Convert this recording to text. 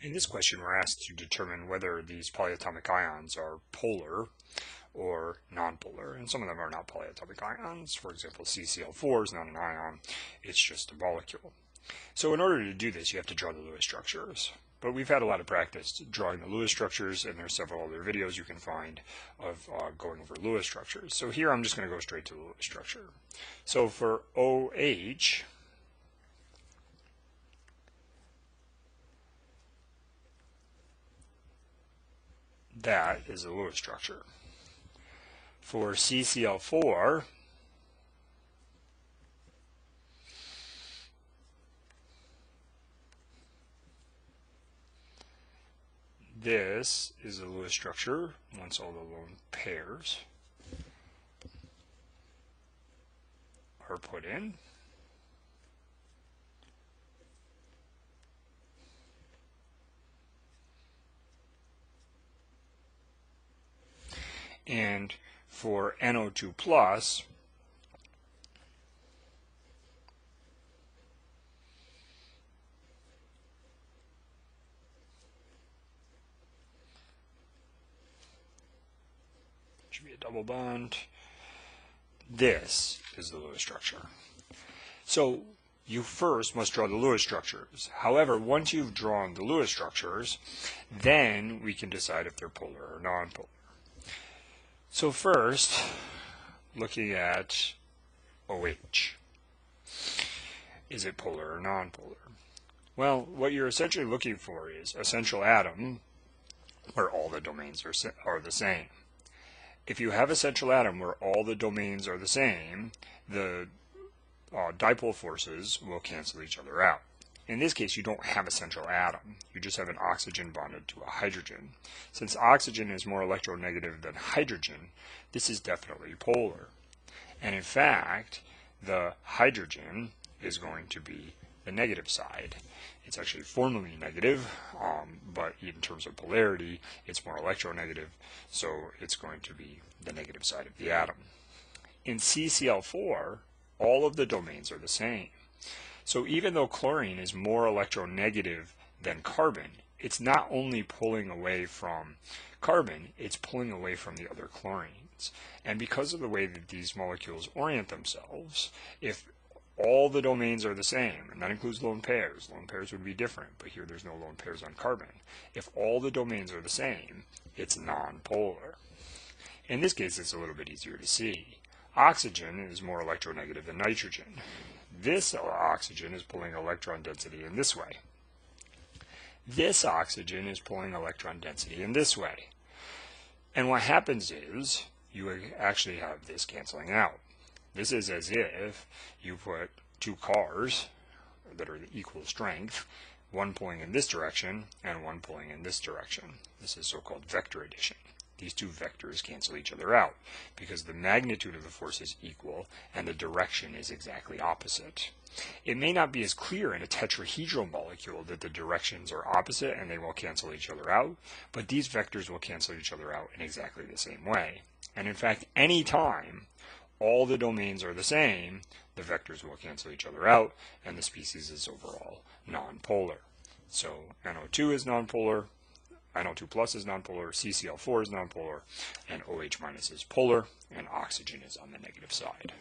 In this question, we're asked to determine whether these polyatomic ions are polar or nonpolar, and some of them are not polyatomic ions. For example, CCl4 is not an ion, it's just a molecule. So in order to do this, you have to draw the Lewis structures. But we've had a lot of practice drawing the Lewis structures, and there's several other videos you can find of going over Lewis structures. So here I'm just going to go straight to the Lewis structure. So for OH, that is the Lewis structure. For CCl4, this is the Lewis structure once all the lone pairs are put in. And for NO2 plus, should be a double bond. This is the Lewis structure. So you first must draw the Lewis structures. However, once you've drawn the Lewis structures, then we can decide if they're polar or nonpolar. So first, looking at OH. Is it polar or nonpolar? Well, what you're essentially looking for is a central atom where all the domains are the same. If you have a central atom where all the domains are the same, the dipole forces will cancel each other out. In this case, you don't have a central atom. You just have an oxygen bonded to a hydrogen. Since oxygen is more electronegative than hydrogen, this is definitely polar. And in fact, the hydrogen is going to be the negative side. It's actually formally negative, but in terms of polarity, it's more electronegative, so it's going to be the negative side of the atom. In CCl4, all of the domains are the same. So even though chlorine is more electronegative than carbon, it's not only pulling away from carbon, it's pulling away from the other chlorines. And because of the way that these molecules orient themselves, if all the domains are the same, and that includes lone pairs would be different, but here there's no lone pairs on carbon. If all the domains are the same, it's nonpolar. In this case, it's a little bit easier to see. Oxygen is more electronegative than nitrogen. This oxygen is pulling electron density in this way. This oxygen is pulling electron density in this way. And what happens is you actually have this canceling out. This is as if you put two cars that are the equal strength, one pulling in this direction and one pulling in this direction. This is so-called vector addition. These two vectors cancel each other out because the magnitude of the force is equal and the direction is exactly opposite. It may not be as clear in a tetrahedral molecule that the directions are opposite and they will cancel each other out, but these vectors will cancel each other out in exactly the same way. And in fact, any time all the domains are the same, the vectors will cancel each other out and the species is overall nonpolar. So NO2 is nonpolar, NO2 plus is nonpolar, CCl4 is nonpolar, and OH minus is polar, and oxygen is on the negative side.